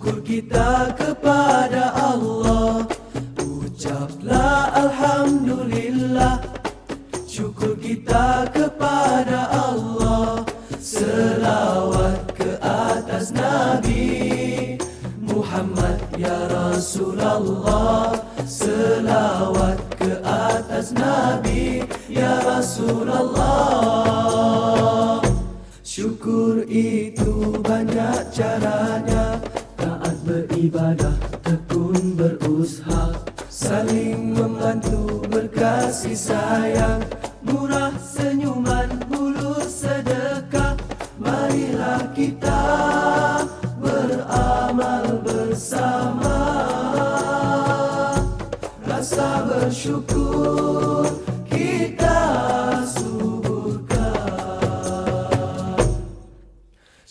Syukur kita kepada Allah, ucaplah Alhamdulillah. Syukur kita kepada Allah, selawat ke atas Nabi Muhammad ya Rasulullah. Selawat ke atas Nabi ya Rasulullah. Syukur itu banyak caranya, taat beribadah, tekun berusaha, saling membantu, berkasih sayang, murah senyuman, mulus sedekah. Marilah kita beramal bersama, rasa bersyukur kita suburkan.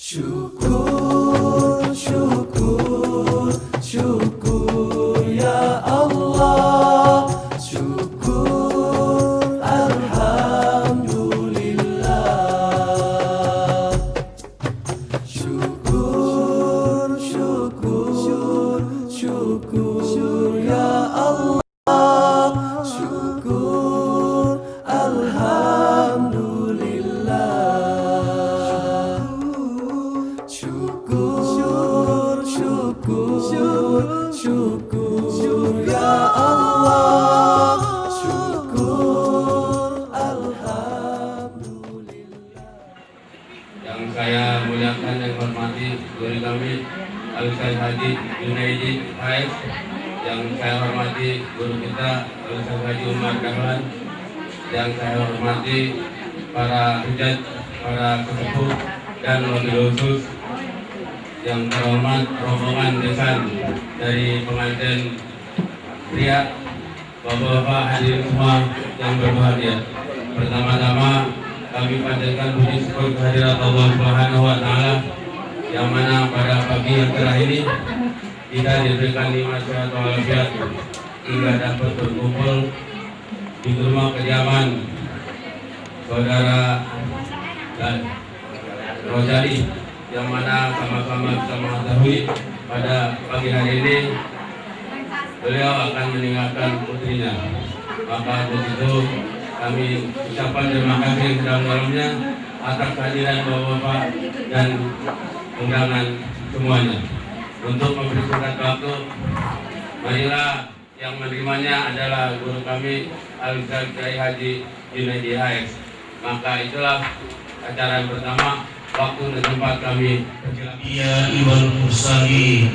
Syukur, syukur, syukur ya Allah. Syukur, Alhamdulillah. Syukur, syukur, syukur ya Allah. Syukur, Alhamdulillah. Syukur, syukur, syukur ya Allah. Syukur, Alhamdulillah. Yang saya muliakan dan hormati guru kami Al-Ustaz Haji Junaidi Haif, yang saya hormati guru kita Al-Ustaz Haji Umar Dahlan, yang saya hormati para hujat, para kesepuh dan wabil khusus yang terhormat rombongan desan dari pengantin pria, bapak-bapak hadirin semua yang berbahagia. Pertama-tama kami panjatkan puji syukur kehadirat Allah Subhanahu wa Ta'ala, yang mana pada pagi yang cerah ini kita diberikan nikmat sehat walafiat hingga dapat berkumpul di rumah kediaman saudara Rojali, yang mana sama-sama bisa mengetahui pada pagi hari ini beliau akan meninggalkan putrinya. Maka untuk itu kami ucapkan terima kasih sedalam-dalamnya atas kehadiran bapak-bapak dan undangan semuanya. Untuk memberi singkat waktu, marilah yang menerimanya adalah guru kami Al-Ustaz Haji Junaidi Haif. Maka itulah acara yang pertama. Waktu dan tempat kami persilakan. Ya wal mursalin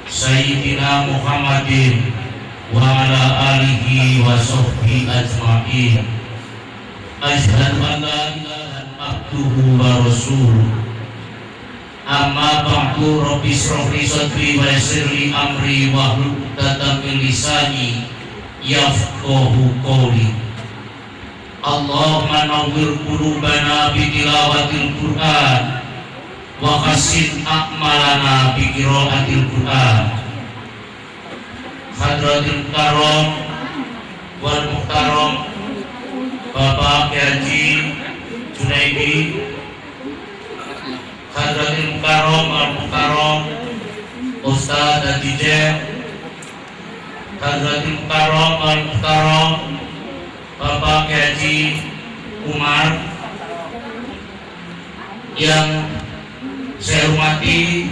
Sayyidina Muhammadin wa ala alihi wa sahbihi ajma'in. Asyhadu an la ilaha abduhu wa rasuluh. Amma ba'du, rabbi shrah li sadri wa yassir li amri wahlul 'uqdatam min lisani yafqahu qawli. Allahumma nawwir qulubana bi tilawatil Qur'an wa khassin a'malana bi qiraatil Qur'an. Hadratil karam wal muhtaram Bapak Haji Junaidi, Hadratil karam wal muhtaram Ustaz Adijah, Hadratil karam wal muhtaram Bapak Haji Umar, yang saya hormati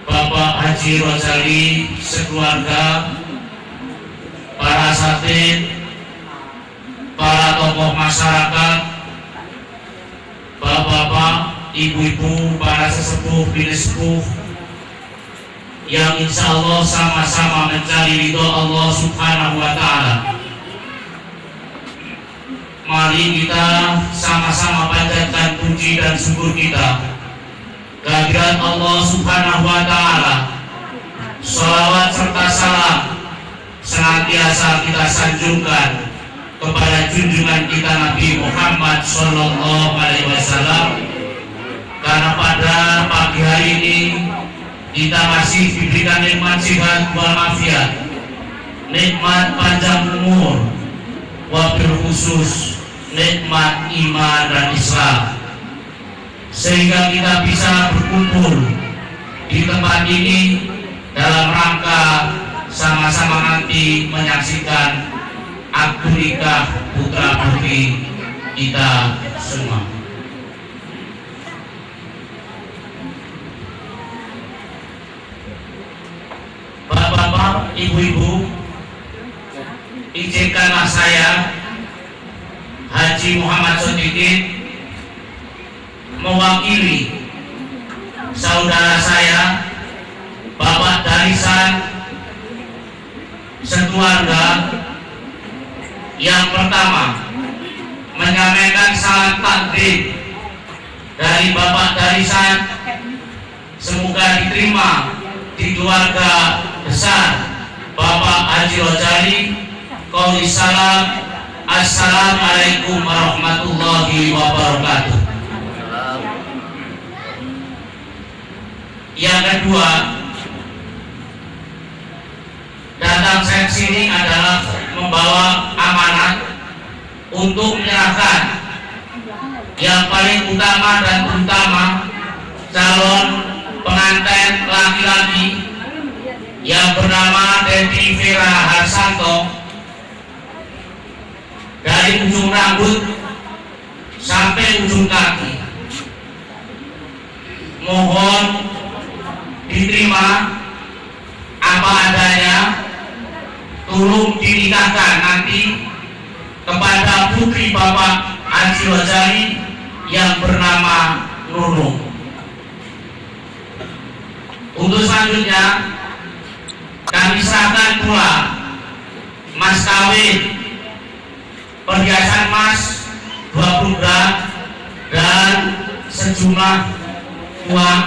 Bapak Haji Rojali sekeluarga, para asatidz, para tokoh masyarakat, bapak-bapak, ibu-ibu, para sesepuh, bini sepuh, yang insya Allah sama-sama mencari ridho Allah Subhanahu wa Ta'ala. Mari kita sama-sama panjatkan puji dan syukur kita kehadirat Allah Subhanahu wa Ta'ala. Sholawat serta salam senantiasa kita sanjungkan kepada junjungan kita Nabi Muhammad Sallallahu Alaihi Wasallam, karena pada pagi hari ini kita masih diberikan nikmat sehat walafiat, nikmat panjang umur, wabil khusus nikmat iman dan Islam, sehingga kita bisa berkumpul di tempat ini dalam rangka sama-sama nanti menyaksikan akad nikah putra putri kita semua. Bapak-bapak, ibu-ibu, izinkanlah saya Haji Muhammad Sodikin mewakili saudara saya, Bapak Darisan, sekeluarga, yang pertama menyampaikan salam takdim dari Bapak Darisan, semoga diterima di keluarga besar Bapak Haji Rojali. Qauli salam, assalamualaikum warahmatullahi wabarakatuh. Yang kedua, datang saya sini adalah membawa amanat untuk menyerahkan yang paling utama dan terutama calon pengantin laki-laki yang bernama Dedi Vera Harsanto. Dari ujung rambut sampai ujung kaki mohon diterima apa adanya, tolong dinikahkan nanti kepada putri Bapak Haji Rojali yang bernama Nunung. Untuk selanjutnya kami serahkan pula mas kawin, perhiasan emas 20 gram dan sejumlah uang.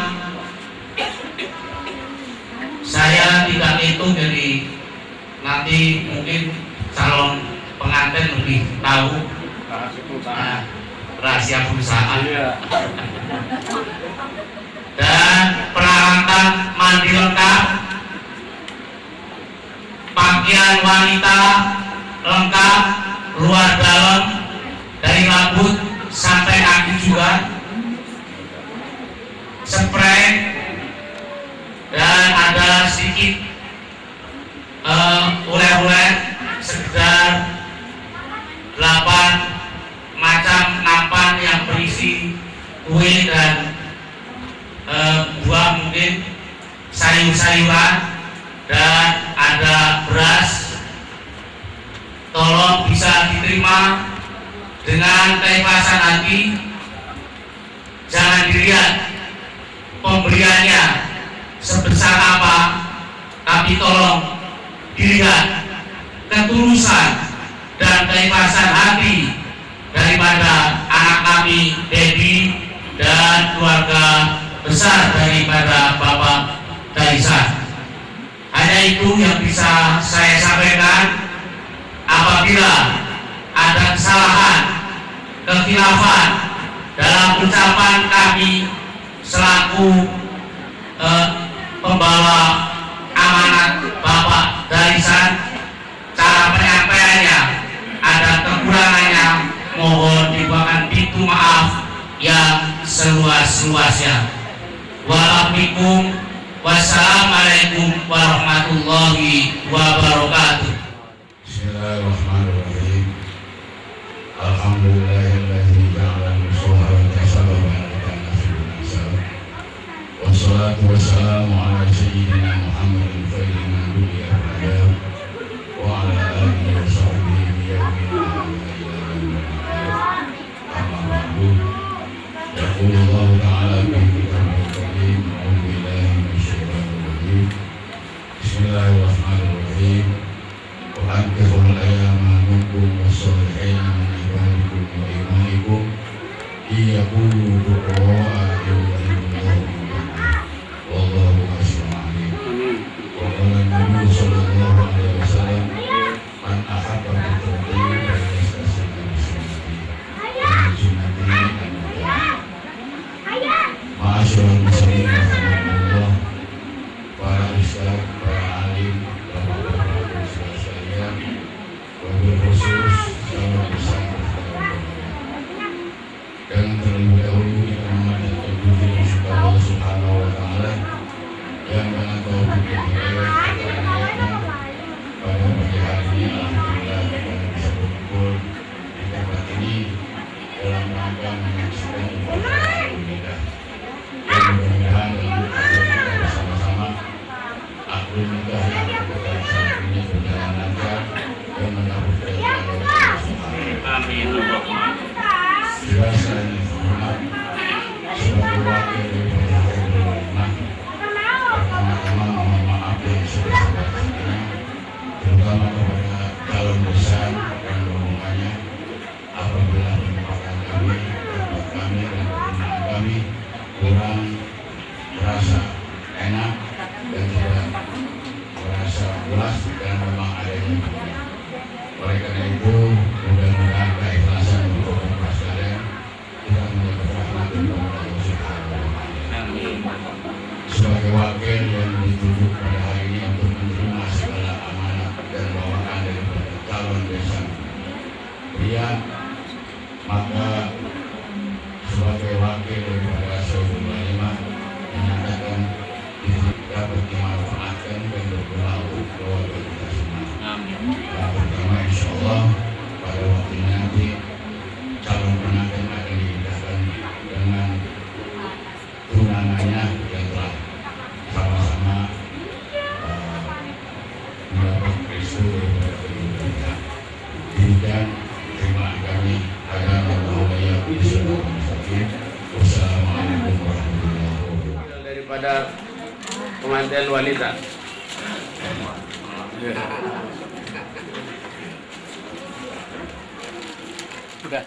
Saya tidak hitung, jadi nanti mungkin calon pengantin lebih tahu rahasia perusahaan. Dan peralatan mandi lengkap, pakaian wanita lengkap luar dalam dari rambut sampai kaki juga, spray, dan ada sedikit oleh-oleh sekitar 8 macam nampan yang berisi kue dan buah, mungkin sayur-sayuran, dan ada beras. Tolong bisa diterima dengan keikhlasan hati, jangan dilihat pemberiannya sebesar apa, tapi tolong dilihat ketulusan dan keikhlasan hati daripada anak kami Dedi dan keluarga besar daripada Bapak Darisan. Hanya itu yang bisa saya sampaikan. Apabila ada kesalahan, kekhilafan dalam ucapan kami selaku pembawa amanat Bapak Darisan, cara penyampaiannya ada kekurangannya, mohon dibuatkan pintu maaf yang seluas-luasnya. Wassalamualaikum warahmatullahi wabarakatuh. Bismillahirrahmanirrahim. Alhamdulillahilladzi ja'ala nusuha sababan litanafil nasab. Wassalatu wassalamu ala sayyidina Muhammadin khairil anbiya'i wal anbiya wa ala alihi wa sahbihi biyawmina ila yaumil qiyamah. Amma ba'du. Yaqulullahu ta'ala fi kitabihil karim, a'udzu billahi minasyaitonir rajim. Bismillahirrahmanirrahim. Ankihul ayama minkum wassalihin min ibadikum wa imanikum iyakunu fuqaraa yughnihimullahu min fadlihi wallahu wasi'un 'alim. Wa qala an-nabiy sallallahu alaihi wasallam, man ahabba fitrati falyastaslim bi sunnati wa sunnati al-muttaqin. Ma'asyiral muslimin rahimakumullah, para ustaz, para alim, wabil khusus salam bersama dan terlebih dahulu kita memanjatkan puji dan syukur Allah Subhanahu wa Ta'ala dengan taufik dan hidayah serta inayahnya pada pagi hari ini alhamdulillah kita bisa berkumpul di tempat ini dalam rangka menyaksikan ibadah Idul dan mudah-mudahan dalam ibadah kita bersama-sama akad nikah yang kita saat ini berjalan lancar dan mendapat keridhaan dari Allah Subhanahu. Amin. Juga saya hormat sebagai wakil dari Hadirul Ummah, pertama-tama mohon maaf yang sebesar-besarnya, terutama kepada calon besar dan rombongannya apabila penempatan kami, tempat kami dan pertemuan kami kurang merasa enak dan tidak merasa puas dan memang adanya kekurangan. Oleh karena itu, mudah-mudahan keikhlasan untuk kepada sekalian kita mendapat rahmat dari Allah Subhanahu wa Ta'ala. Sebagai wakil yang ditunjuk pada hari ini untuk menerima segala amanat dan bawaan daripada calon besan pria, maka sebagai wakil daripada Sayyidul Ulamah menyatakan diri dapat dimanfaatkan dan berguna untuk keluarga kita semua. Yang pertama, insya Allah pada waktunya nanti calon pengantin akan dinikahkan dengan tunangannya yang telah sama-sama mendapat restu daripada kedua kita. Demikian terima kami agar Allah ya Wassalamualaikum warahmatullahi wabarakatuh. Daripada pengantin wanita. Sudah.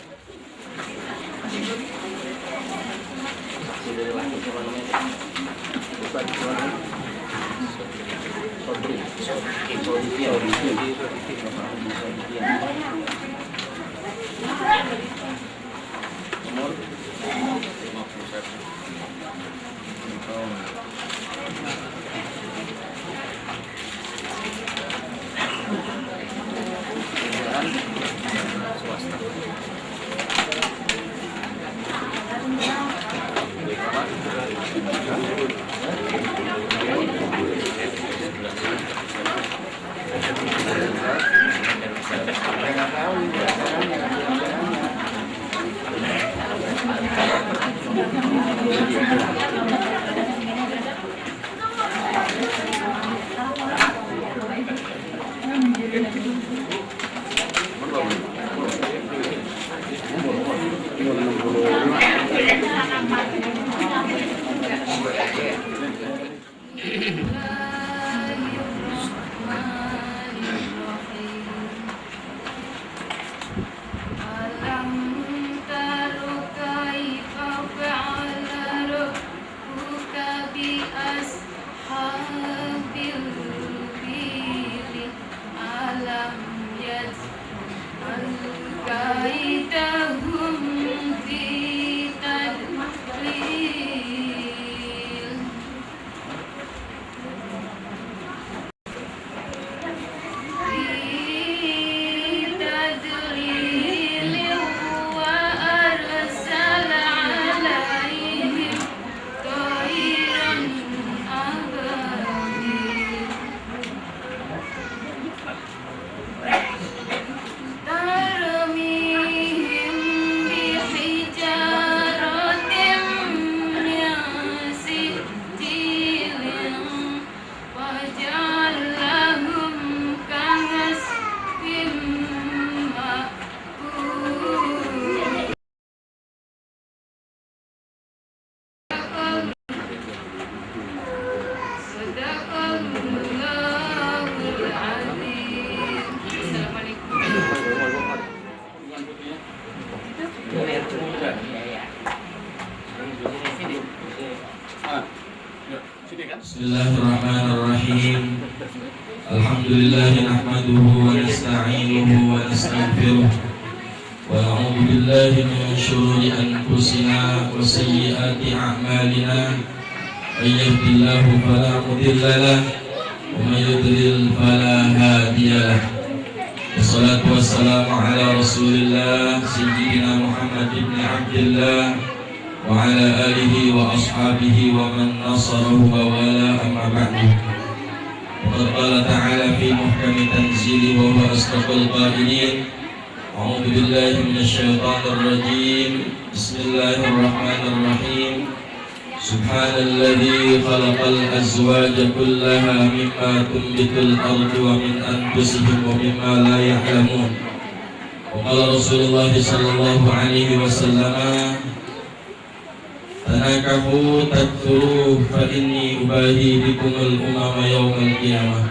Bismillahirrahmanirrahim. Alhamdulillah nahmaduhu wa nasta'inuhu wa nastaghfiruh wa na'udzu billahi min shururi anfusina wa sayyiati a'malina. May yahdihillahu fala mudilla lahu wa may yudlil fala hadiya lahu. Wassalatu wassalamu ala Rasulillah sayyidina Muhammad ibn Abdillah وعلى آله وأصحابه ومن نصره ووالاه أما بعد. وقد قال تعالى في محكم تنزيله وهو أصدق القائلين: أعوذ بالله من الشيطان الرجيم. بسم الله الرحمن الرحيم. سبحان الذي خلق الأزواج كلها مما تنبت الأرض ومن أنفسهم ومما لا يعلمون. وقال رسول الله صلى الله عليه وسلم: تناكحوا تكثروا فإني أباهي بكم الأمم يوم القيامة.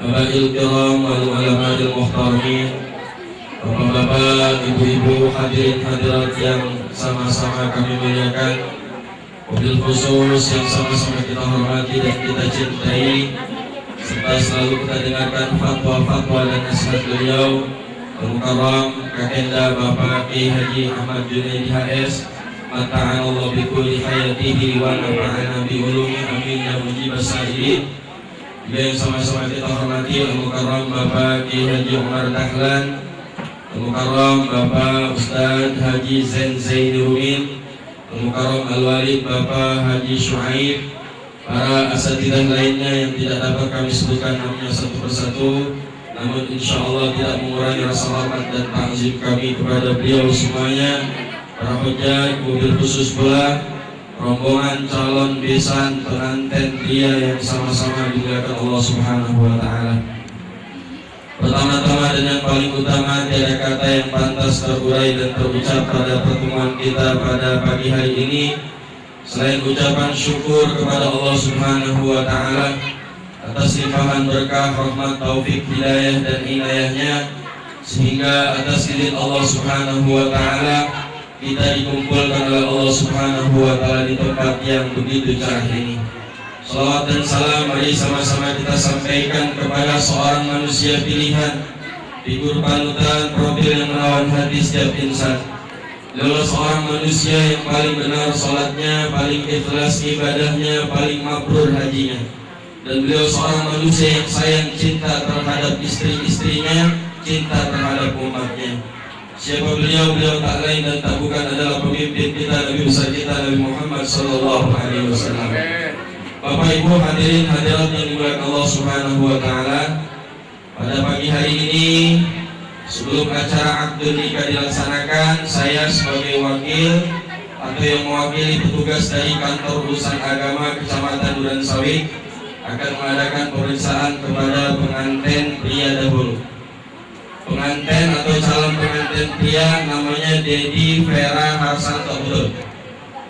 أبائي الكرام والعلماء المحترمين, bapak-bapak, ibu-ibu, hadirin hadirat yang sama-sama kami muliakan, wabil khusus yang sama-sama kita hormati dan kita cintai, serta selalu kita dengarkan fatwa-fatwa dan nasihat beliau Al-Mukarram Kakenda Bapak Ki Haji Ahmad Junaidi HS, mata'anallahu bikulli hayatihi wa nafa'ana bi ulumi amin ya mujibas sa'ilin. Yang sama-sama kita hormati Al-Mukarram Bapak Ki Haji Umar Dahlan, Al-Mukarram Bapak Ustadz Haji Zainurudin, Al-Mukarram Al-Walid Bapak Haji Syuaib, para asatidzah lainnya yang tidak dapat kami sebutkan namanya satu persatu, namun insya Allah tidak mengurangi rasa hormat dan takzim kami kepada beliau semuanya, para hujjah, mobil khusus pula rombongan calon besan pengantin pria yang sama-sama dimuliakan Allah Subhanahu wa Ta'ala. Pertama-tama dan yang paling utama, tiada kata yang pantas terurai dan terucap pada pertemuan kita pada pagi hari ini selain ucapan syukur kepada Allah Subhanahu wa Ta'ala atas limpahan berkah, rahmat, taufik, hidayah dan inayahnya, sehingga atas izin Allah Subhanahu wa Ta'ala kita dikumpulkan oleh Allah Subhanahu wa Ta'ala di tempat yang begitu cerah ini. Salawat dan salam mari sama-sama kita sampaikan kepada seorang manusia pilihan, figur panutan, profil yang menawan hati setiap insan. Beliau seorang manusia yang paling benar salatnya, paling ikhlas ibadahnya, paling mabrur hajinya. Dan beliau seorang manusia yang sayang cinta terhadap istri-istrinya, cinta terhadap umatnya. Siapa beliau? Beliau tak lain dan tak bukan adalah pemimpin kita, Nabi besar kita, Nabi Muhammad sallallahu alaihi wasallam. Bapak Ibu hadirin hadirat yang dimuliakan Allah Subhanahu wa Ta'ala, pada pagi hari ini sebelum acara akad nikah dilaksanakan, saya sebagai wakil atau yang mewakili petugas dari kantor urusan agama Kecamatan Duransawit akan mengadakan pemeriksaan kepada pengantin pria dahulu. Pengantin atau calon pengantin pria namanya Dedi Vera Harsanto Budut,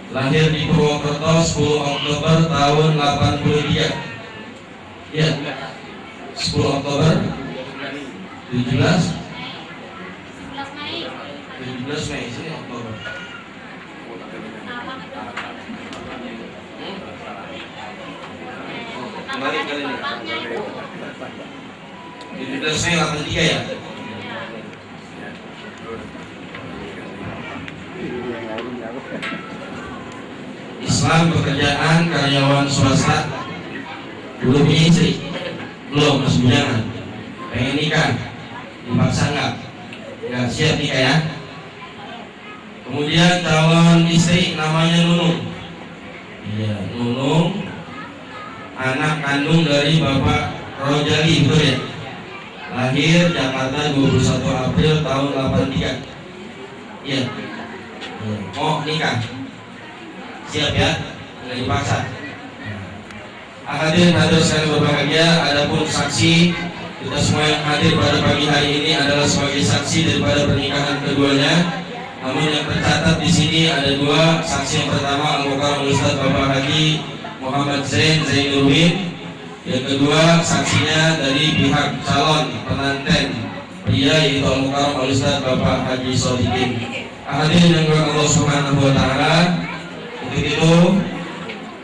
lahir di Purwokerto 10 Oktober tahun 83. Ya, 10 Oktober 17 Mei sini Oktober. Kembali kali ini 17 Mei 83 ya. Islam, pekerjaan, karyawan swasta, belum punya istri, belum, masih bujangan, pengen nikah, dipaksa nggak siap nikah ya. Kemudian calon istri namanya Nunung, iya Nunung, anak kandung dari Bapak Rojali, betul ya? Lahir Jakarta 21 April tahun 83. Iya, mau nikah. Siap ya, nggak dipaksa. Hadirin hadirat sekalian berbahagia, adapun saksi, kita semua yang hadir pada pagi hari ini adalah sebagai saksi daripada pernikahan keduanya. Namun yang tercatat di sini ada dua saksi. Yang pertama Al-Mukarram Ustadz Bapak Haji Muhammad Zainurudin. Yang kedua saksinya dari pihak calon pengantin pria yaitu Al-Mukarram Ustadz Bapak Haji Sodikin. Hadirin yang berkah Allah Subhanahu wa Ta'ala, untuk itu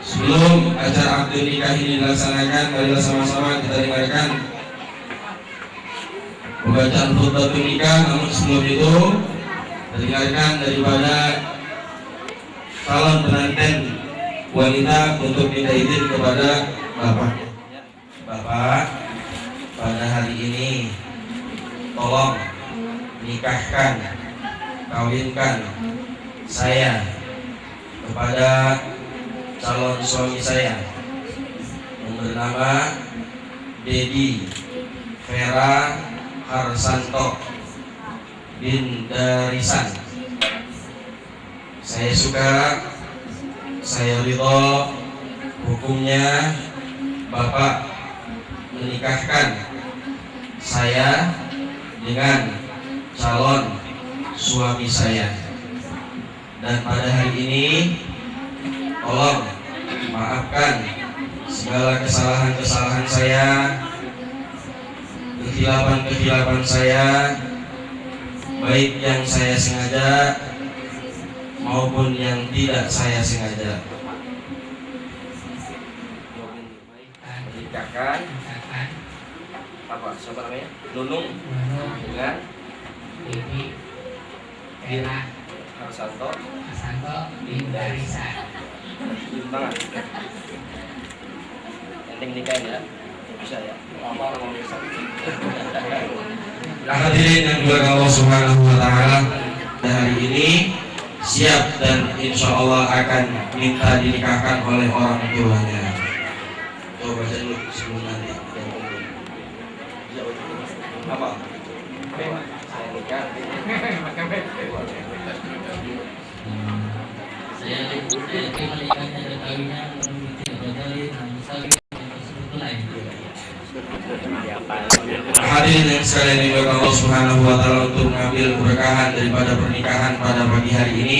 sebelum acara akad nikah ini dilaksanakan, marilah sama-sama kita dengarkan pembacaan khutbah nikah. Namun sebelum itu dengarkan daripada calon pengantin wanita untuk minta izin kepada bapaknya. Bapak, pada hari ini tolong nikahkan, kawinkan saya kepada calon suami saya yang bernama Dedi Vera Harsanto bin Darisan. Saya suka, saya ridho hukumnya Bapak menikahkan saya dengan calon suami saya. Dan pada hari ini tolong maafkan segala kesalahan-kesalahan saya, kehilapan-kehilapan saya, baik yang saya sengaja maupun yang tidak saya sengaja. Menikahkan apa? Siapa namanya? Nunung dengan Dedi Vera Harsanto bin Darisan. cium tangan. Penting nikahin ya, bisa ya. Apa mau bisa? Hadirin yang dimuliakan Allah Subhanahu Wa Taala, hari ini siap dan insya Allah akan minta dinikahkan oleh orang tuanya. Coba baca dulu sebelum nanti. Apa? Saya nikah. Saya terima nikahnya dan kawinnya tidak berdalil namun saling tersebut tunai. Hadirin yang sekalian dimuliakan Allah Subhanahu Wa Taala, untuk mengambil keberkahan daripada pernikahan pada pagi hari ini,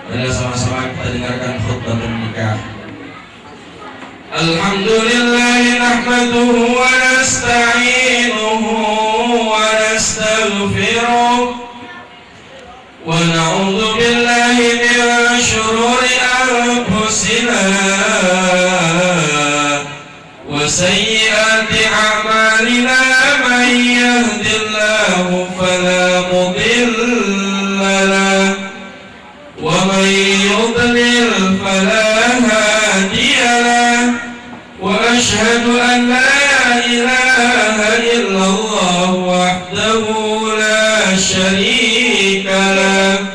adalah sama-sama kita dengarkan khutbah bernikah. Alhamdulillah nahmaduhu wa nasta'inuhu wa nastaghfiruh wa na'udzu billahi min shururi anfusina wa sayyiati a'malina. Man yahdihillahu fala mudilla lahu wa man yudlil fala hadiya lahu. Wa ashhadu an la ilaha illallah wahdahu la syarika lahu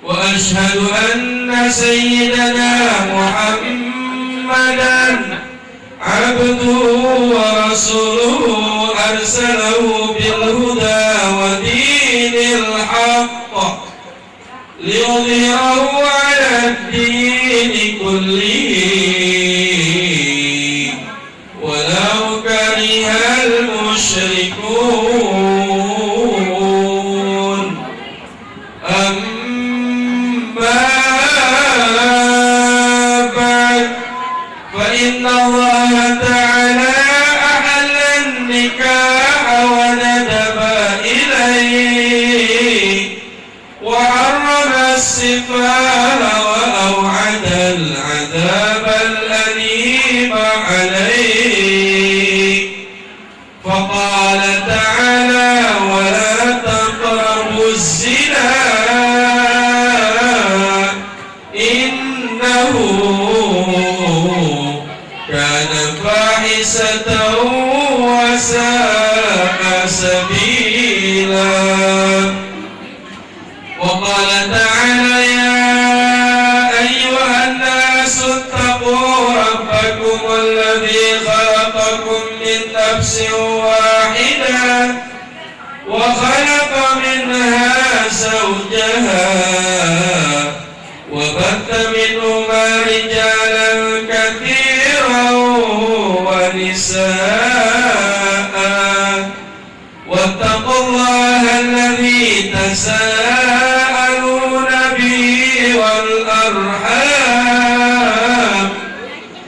wa ashhadu anna sayyidana Muhammadan abduhu wa rasuluhu arsalahu bil huda wa dinil haqq liyudhhirahu 'ala ad-din kullihi walau karihal musyrikun. Amma ba'd, fa inna Allah ta'ala ahalla an-nikah wa nadaba ilayhi wa harrama as-sifaha wa aw'ada al-'adhab al-alim 'alayhi. Faqala ta'ala wa la taqrabu az-zina innahu kana fahisatan wa sa'a sabila. Wa qala ta'ala ya ayyuhan nasu ittaqu rabbakum alladhi khalaqakum min nafsin wahidah wa khalaqa minha zawjaha wa batha minhuma rijalan kathiran wa nisaa wattaqullaha alladhi tasaaluna bihi wal arham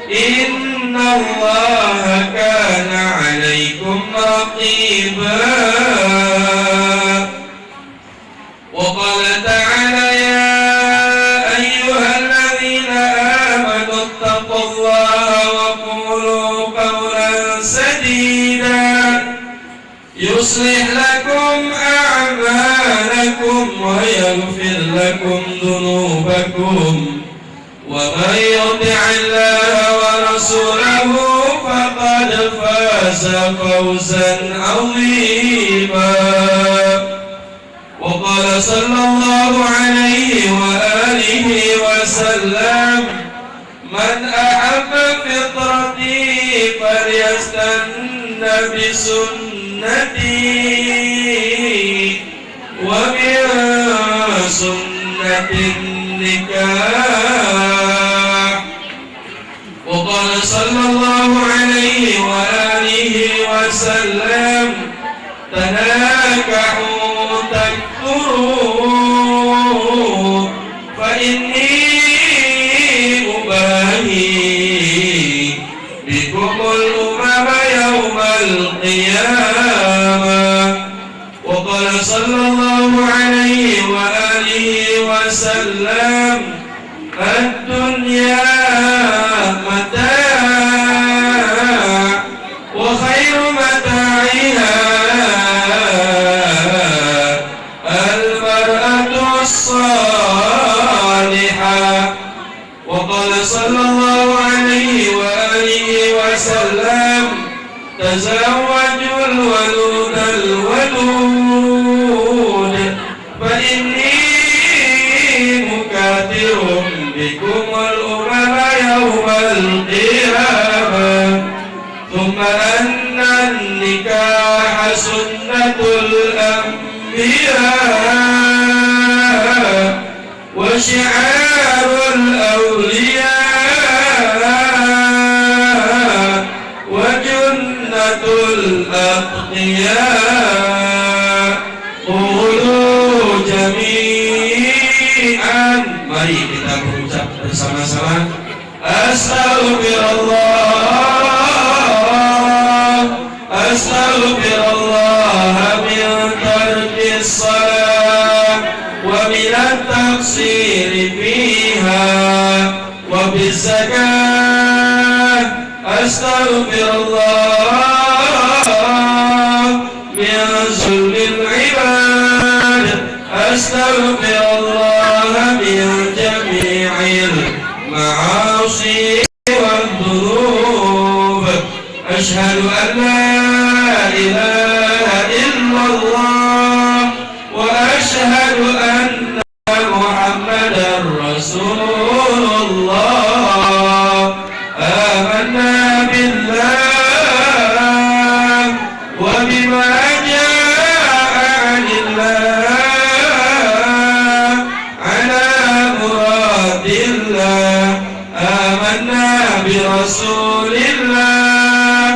innallaha kana 'alaykum raqiba. Wa qala ta'ala ya ayyuhalladzina amanu ittaqullaha wa qulu qawlan sadida yuslih lakum a'malakum wa yaghfir lakum dhunubakum wa man yuti'illaha wa rasulahu faqad faza fawzan 'azima. Wa وقال صلى الله عليه وآله وسلم من أحب فطرتي فليستن بسنتي ومن سنة النكاح. وقال صلى الله عليه وآله وسلم تناكحوا تكثروا فإني أباهي بكم الأمم يوم القيامة. وقال صلى الله عليه وآله وسلم الدنيا متاع وخير متاعها المرأة الصالحة. وقال صلى الله عليه وآله وسلم تزوجوا الولود الولود فإني مكاثر بكم الأمم يوم القيامة. ثم أن النكاح سنة الأنبياء وشعار الأولياء وجنة الأتقياء. قولوا جميعا. Mari kita berucap bersama-sama. Astaghfirullah, astaghfirullah min tarkis salah wa min at-taqsir fiha wa bizakah. Astaghfirullah min zulmil ibad. Astaghfirullah min jami'il ma'asi والذنوب. أشهد أن لا إله إلا الله وأشهد أن محمدا رسول الله. آمنا بالله وبما جاء عن الله على مراد الله. آمنا برسول الله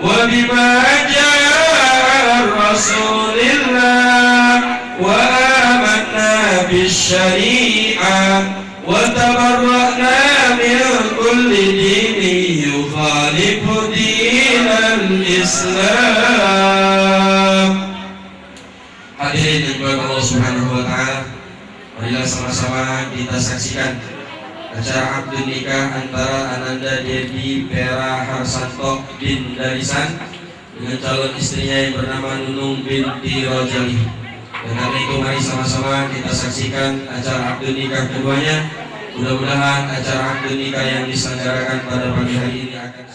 وبما جاء عن رسول الله وآمنا بالشريعة وتبرأنا من كل دين يخالف دين الإسلام. Hadirin yang dimuliakan Allah Subhanahu wa taala, marilah sama-sama kita saksikan acara akad nikah antara Ananda Devi Pera Harsanto bin Darisan dengan calon istrinya yang bernama Nunung binti Rojali. Dan karena itu mari sama-sama kita saksikan acara akad nikah keduanya. Mudah-mudahan acara akad nikah yang diselenggarakan pada pagi hari ini akan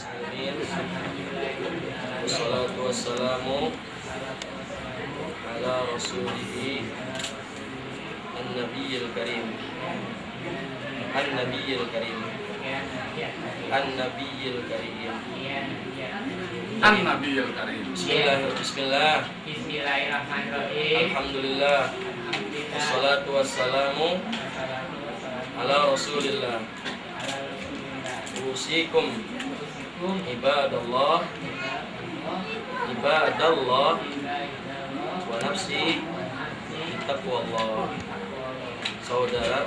Wassalatu wassalamu ala rasulihi an-nabiyil karim An-Nabiyil Karim An-Nabiyil Karim An-Nabiyil Karim. Bismillahirrahmanirrahim. Alhamdulillah. Wassalatu wassalamu ala Rasulillah. Usikum ibadallah wa nafsi taqwallah. Saudara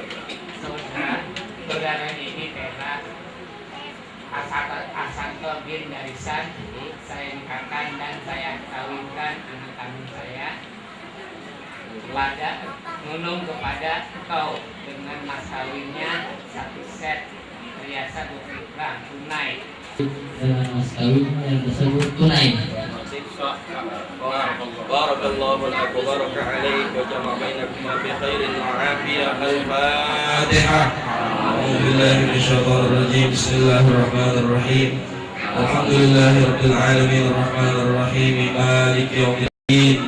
ini Pera Harsanto bin Darisan, saya nikahkan dan saya kawinkan anak kandung saya kepada Nunung kepada engkau dengan mas kawinnya 1 set perhiasan berfitrah tunai. Dengan mas kawin yang tersebut tunai. Barakallahu lak wa baraka alaik wa jama'a bainakuma bi khairin wa afiyah. Al-Fatihah. A'udzu billahi minasyaitonir rajim. Bismillahirrahmanirrahim. Alhamdulillahirabbil alamin arrahmanir rahim maliki yaumiddin.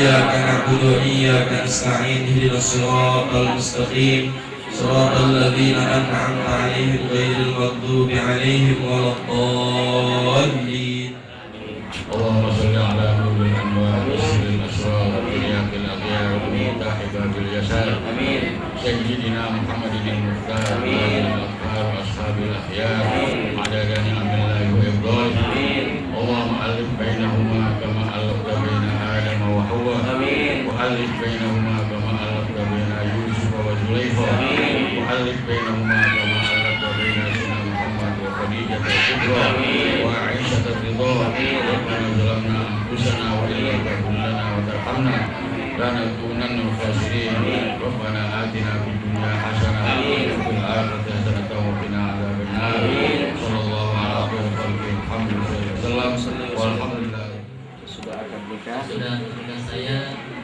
إياك نعبد وإياك نستعين اهدنا الصراط المستقيم صراط الذين أنعمت عليهم غير المغضوب عليهم ولا الضالين. اللهم صل على نور الأنوار وسر الأسرار وإياك الأخيار ومفتاح باب اليسار سيدنا محمد المختار وآل الأطهار وأصحاب الأخيار عدد نعم الله وإفضاله. اللهم ألف بينهما كما ألفت بين آدم وحواء وألف بينهما كما ألفت بين يوسف وزليخا وألف بينهما كما ألفت بين سيدنا محمد وخديجة الكبرى وعائشة الرضا. ربنا ظلمنا أنفسنا وإن لم تغفر لنا وترحمنا لنكونن من الخاسرين. ربنا آتنا في الدنيا حسنة وفي الآخرة حسنة وقنا عذاب النار. صلى الله على خير خلقه محمد sallallahu alaihi wasallam walhamdulillah. Sudah menikah saya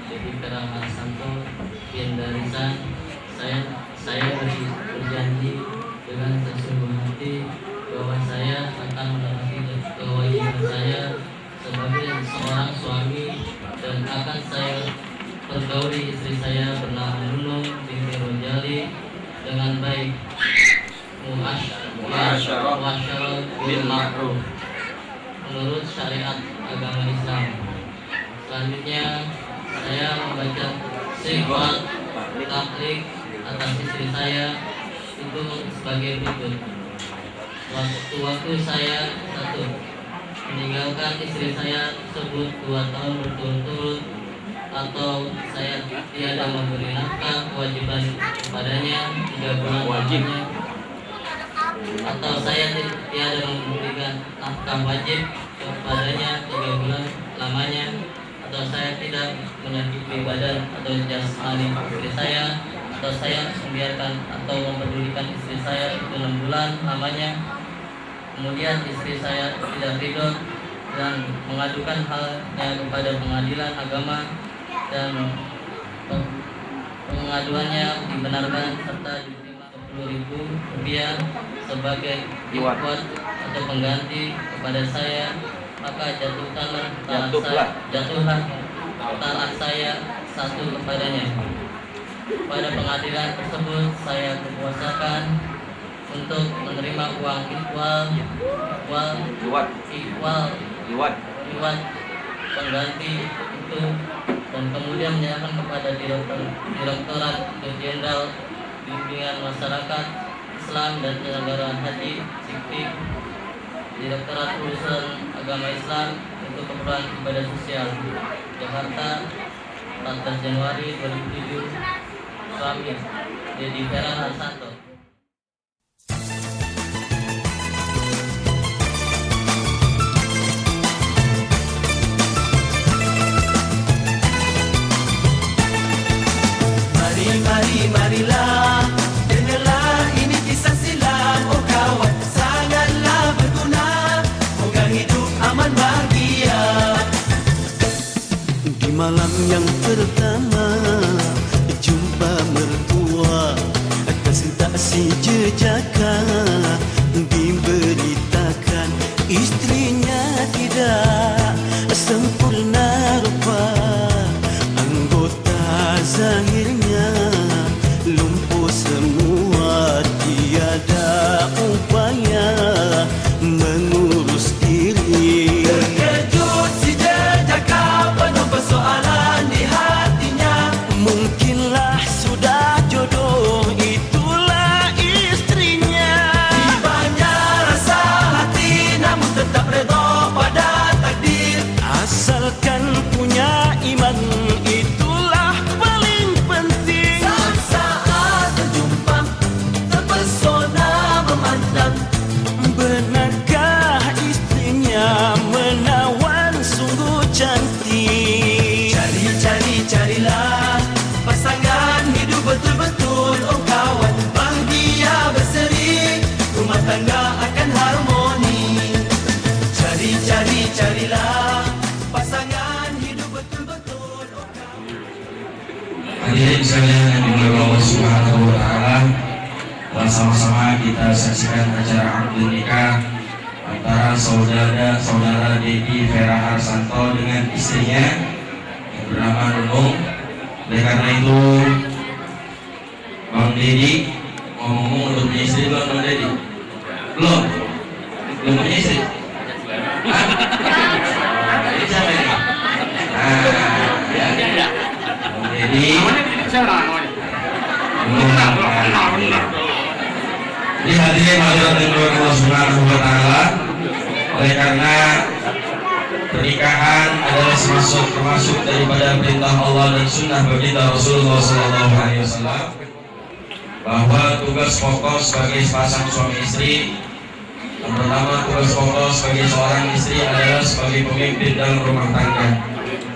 Devi Keramat Santo bin Darisan. Saya berjanji dengan sesungguh hati bahwa saya akan menepati kewajiban saya sebagai seorang suami dan akan saya pergauli istri saya bernama Nunung binti Rojali dengan baik, muasyarah bil ma'ruf menurut syariat agama Islam. Selanjutnya saya membaca sifat taklik atas istri saya itu sebagai berikut. Waktu saya 1. Meninggalkan istri saya tersebut 2 tahun berturut-turut, atau saya tiada memberi nafkah kewajiban kepadanya 3 bulan lamanya, atau saya tiada memberikan nafkah wajib kepadanya 3 bulan lamanya, atau saya tidak menyakiti badan atau jasmani istri saya, atau saya membiarkan atau mempedulikan istri saya itu 6 bulan lamanya. Kemudian istri saya tidak ridho dan mengadukan halnya kepada pengadilan agama, dan pengaduannya dibenarkan serta diterima Rp10.000 sebagai iwat atau pengganti kepada saya, maka jatuhlah talak saya 1 kepadanya. Pada pengadilan tersebut saya kuasakan untuk menerima uang iwat pengganti itu, dan kemudian menyerahkan kepada Direktorat Jenderal Bimbingan Masyarakat Islam dan Penyelenggaraan Haji Siktik, Direktorat Urusan Agama Islam untuk keperluan ibadah sosial, Jakarta, 14 Januari 2007. Suami Dedi Fera Harsanto. Marilah dengarlah ini kisah silam. Oh kawan, sangatlah berguna. Moga hidup aman bahagia. Di malam yang pertama jumpa mertua, kasih tak si jejaka diberitakan istrinya tidak sempurna rupa, anggota zahirnya lumpuh semua, tiada upaya mengurus diri. Terkejut si jejaka penuh persoalan di hatinya. Mungkinlah sudah jodoh, itulah istrinya. Tibanya rasa hati namun tetap redha pada takdir. Asalkan punya iman, itulah paling penting. Saat terjumpa terpesona memandang, benarkah istrinya menawan sungguh cantik. Carilah pasangan hidup betul-betul. Oh kawan, bahagia berseri, rumah tangga akan harmoni. Carilah pasangan hidup betul-betul. Oh kawan. Hadirin sekalian yang dimuliakan Allah Subhanahu wa taala, bersama-sama kita saksikan acara akad nikah antara saudara Dedi Fera Harsanto dengan istrinya yang bernama Nunung. Oleh karena itu Bang Dedi ngomong-ngomong udah punya istri belum Bang Dedi? Belum punya istri? Hah? Ini siapa ini? Ya. Bang Dedi ini hadirin hadirat yang dirahmati Allah Subhanahu wa taala. Oleh karena pernikahan adalah termasuk daripada perintah Allah dan sunnah baginda Rasulullah SAW, bahwa tugas pokok sebagai sepasang suami istri, yang pertama tugas pokok sebagai seorang istri adalah sebagai pemimpin dalam rumah tangga.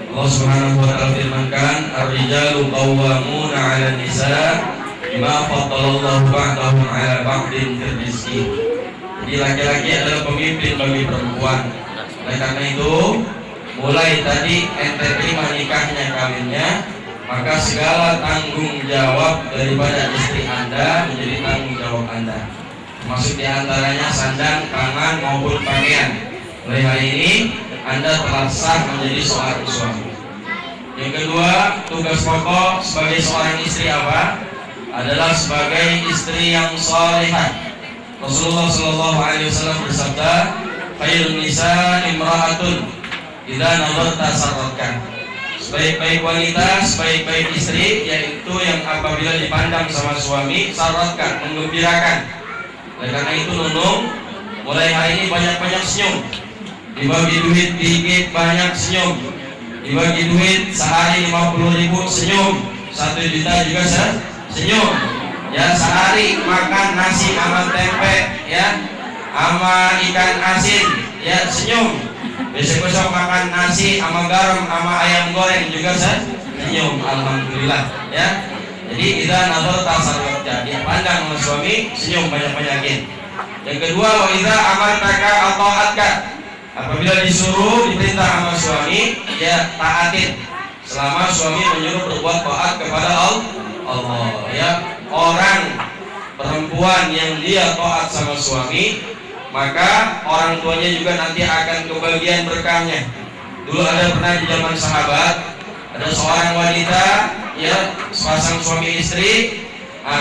Allah Subhanahu wa taala firmankan, "Ar-rijalu qawwamuna 'alan nisa bima faddalallahu ba'dahum 'ala ba'din fil rizqi." Jadi laki-laki adalah pemimpin bagi perempuan. Oleh karena itu, mulai tadi ente terima nikahnya, kawinnya, maka segala tanggung jawab daripada istri Anda menjadi tanggung jawab Anda. Termasuk diantaranya sandang, pangan maupun pakaian. Oleh hal ini Anda telah sah menjadi seorang suami. Yang kedua, tugas pokok sebagai seorang istri apa? Adalah sebagai istri yang salihah. Rasulullah SAW bersabda, "Khairun nisa imra'atun idza nazarta sarratka." Sebaik-baik wanita, sebaik-baik istri yaitu yang apabila dipandang sama suami sarratka, menggembirakan. Oleh karena itu Nunung, mulai hari ini banyak-banyak senyum. Dibagi duit dikit banyak senyum. Dibagi duit sehari 50.000 senyum. 1 juta juga senyum. Ya, sehari makan nasi sama tempe, ya, sama ikan asin, ya, senyum. Besok-besok makan nasi sama garam sama ayam goreng juga senyum. Alhamdulillah, ya. Jadi kita nazar tasarruf, jadi pandang sama suami senyum banyak-banyakin. Yang kedua, wa idza amartaka ata'atka. Apabila disuruh diperintah sama suami, ya taatin. Selama suami menyuruh berbuat taat kepada Allah, ya. Orang perempuan yang dia taat sama suami, maka orang tuanya juga nanti akan kebagian berkahnya. Dulu ada pernah di zaman sahabat, ada seorang wanita, ya, sepasang suami istri.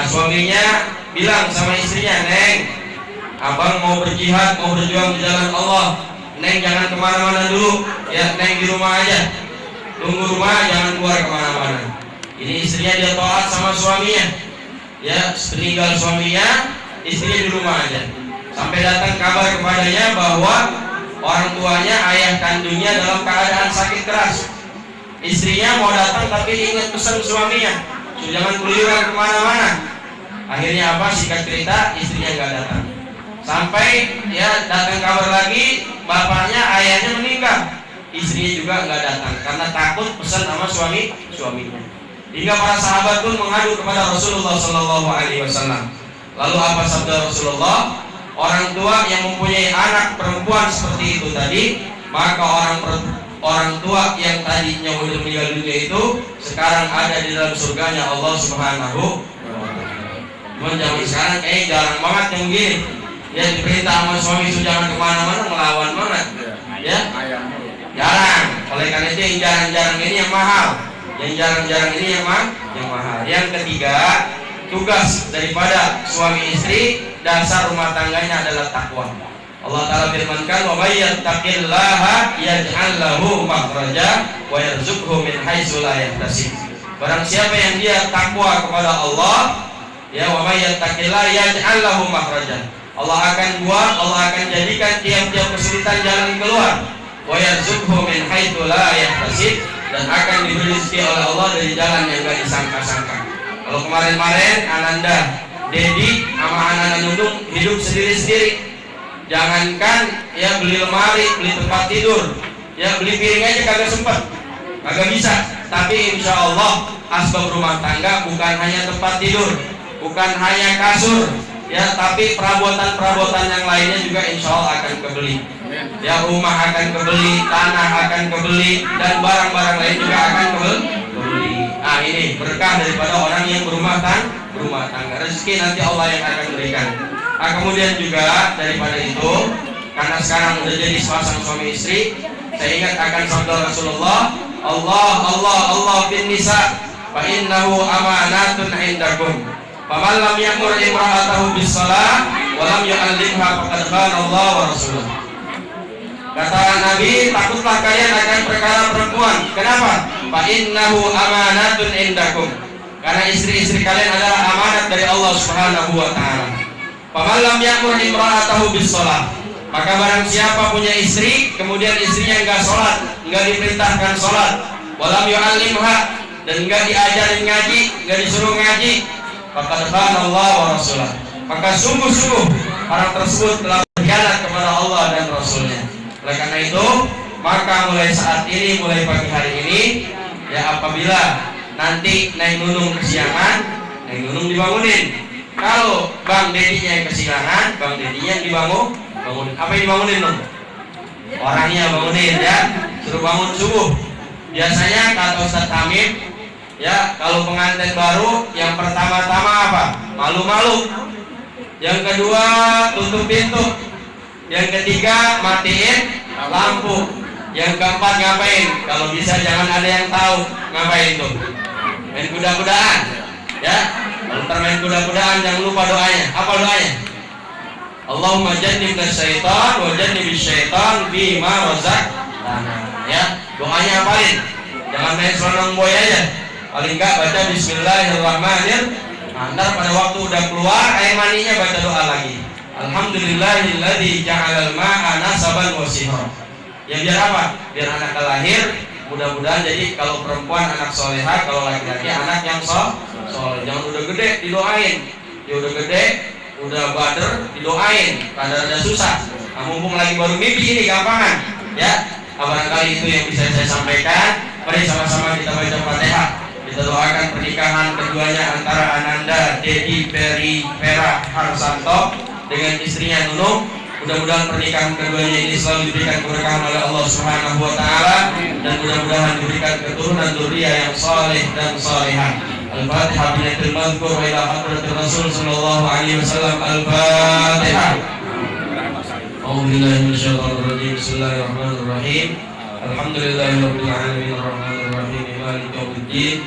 Suaminya bilang sama istrinya, "Neng, abang mau berjihad, mau berjuang di jalan Allah. Neng jangan kemana-mana dulu, ya, Neng di rumah aja. Tunggu rumah, jangan keluar kemana-mana." Ini istrinya dia taat sama suaminya. Ya, sepeninggal suaminya, istrinya di rumah aja. Sampai datang kabar kepadanya bahwa orang tuanya, ayah kandungnya dalam keadaan sakit keras. Istrinya mau datang tapi ingat pesan suaminya, jangan keluyuran kemana-mana. Akhirnya apa? Singkat cerita, istrinya nggak datang. Sampai ya datang kabar lagi, bapaknya, ayahnya meninggal. Istrinya juga nggak datang karena takut pesan sama suaminya. Hingga para sahabat pun mengadu kepada Rasulullah SAW. Lalu apa sabda Rasulullah? Orang tua yang mempunyai anak perempuan seperti itu tadi, maka orang tua yang tadinya sudah meninggal dunia itu sekarang ada di dalam surganya Allah Subhanahu wa taala. Cuman zaman sekarang kayaknya jarang banget yang begini. Ya, diperintah sama suami itu jangan kemana-mana, melawan banget. Ya, jarang. Oleh karena itu yang jarang-jarang ini yang mahal. Yang jarang-jarang ini yang mahal. Yang ketiga, tugas daripada suami istri, dasar rumah tangganya adalah takwa. Allah Ta'ala firmankan, "Wa may yattaqillaha yaj'al lahu makhraja wa yarzuqhu min haitsu la yahtasib." Barang siapa yang dia takwa kepada Allah, ya, wa may yattaqillaha yaj'al lahu makhraja. Allah akan buat, Allah akan jadikan tiap-tiap kesulitan jalan keluar. Wa yarzuqhu min haitsu la yahtasib, dan akan diberi rezeki oleh Allah dari jalan yang enggak disangka-sangka. Kalau kemarin-kemarin Ananda, Dedi sama Ananda Nundung hidup sendiri-sendiri. Jangankan ya beli lemari, beli tempat tidur, ya beli piring aja kagak sempat, kagak bisa. Tapi insya Allah asbab rumah tangga bukan hanya tempat tidur, bukan hanya kasur, ya, tapi perabotan-perabotan yang lainnya juga insya Allah akan kebeli. Ya, rumah akan kebeli, tanah akan kebeli, dan barang-barang lain juga akan kebeli. Nah, ini berkah daripada orang yang berumah tangga. Rezeki nanti Allah yang akan berikan. Nah, kemudian juga daripada itu, karena sekarang udah jadi sepasang suami istri, saya ingat akan sabda Rasulullah, Allah bin nisa fa innahu amanatun indakum. Faman lam ya'mur imra'atahu bis shalah wa lam yu'allimha faqad khana Allah wa rasuluh. Kata Nabi, takutlah kalian akan perkara perempuan. Kenapa? Fa innahu amanatun indakum. Karena istri-istri kalian adalah amanat dari Allah Subhanahu wa taala. Faman lam ya'mur imra'atahu bis shalah. Maka barang siapa punya istri, kemudian istrinya enggak sholat, enggak diperintahkan sholat, walam yu'allimha, dan enggak diajarin ngaji, enggak disuruh ngaji, faqad khana Allah wa rasulah. Maka sungguh-sungguh orang tersebut telah berkhianat kepada Allah dan Rasulnya. Oleh karena itu, maka mulai saat ini, mulai pagi hari ini, ya apabila nanti Neng Nunung kesiangan, Neng Nunung dibangunin. Kalau Bang Dedinya yang kesiangan, Bang Dedinya yang bangunin. Apa yang dibangunin dong? Orangnya bangunin ya, suruh bangun subuh. Biasanya kata Ustadz Hamid, ya kalau pengantin baru yang pertama-tama apa? Malu-malu. Yang kedua tutup pintu. Yang ketiga matiin lampu. Yang keempat ngapain? Kalau bisa jangan ada yang tahu. Ngapain tuh? Main kuda-kudaan. Ya, kalau main kuda-kudaan jangan lupa doanya. Apa doanya? Allahumma jannibna syaitan wa jannibish syaitan bima razaqtana. Ya, doanya apalin? Jangan main selonong boy aja. Paling enggak baca bismillahirrahmanirrahim. Ntar pada waktu udah keluar air maninya baca doa lagi. Alhamdulillahilladzi ja'alal ma'a nasaban wa sihra. Ya biar apa? Biar anak lahir mudah-mudahan jadi kalau perempuan anak solehah, kalau laki-laki anak yang soleh. Jangan udah gede didoain. Ya udah gede udah bader didoain, ada susah. Nah, mumpung lagi baru mimpi ini gampangan, ya. Barangkali itu yang bisa saya sampaikan. Mari sama-sama kita baca Fatihah. Kita doakan pernikahan keduanya antara Ananda Dedi Peri Vera Harsanto dengan istrinya Nunung. Mudah-mudahan pernikahan keduanya ini selalu diberikan keberkahan oleh Allah Subhanahu wa taala dan mudah-mudahan diberikan keturunan dzurriyyah yang saleh dan salihah. Al-Fatihah binatul madhkur wa ila hadratir Rasul sallallahu alaihi wasallam. Al-Fatihah. A'udzubillahi minasyaitonir rajim. Bismillahirrahmanirrahim. Alhamdulillahirabbil alamin arrahmanir rahim maliki yaumiddin.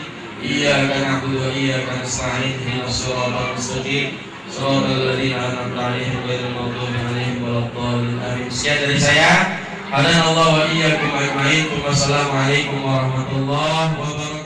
Iyyaka na'budu wa iyyaka nasta'in. Ihdinas siratal mustaqim. Shiratal ladzina an'amta 'alaihim ghairil maghdubi 'alaihim waladdallin. Amin. Sekian dari saya. Hadanallahu wa iyyakum ajmain. Wassalamualaikum warahmatullahi wabarakatuh.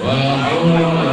Wa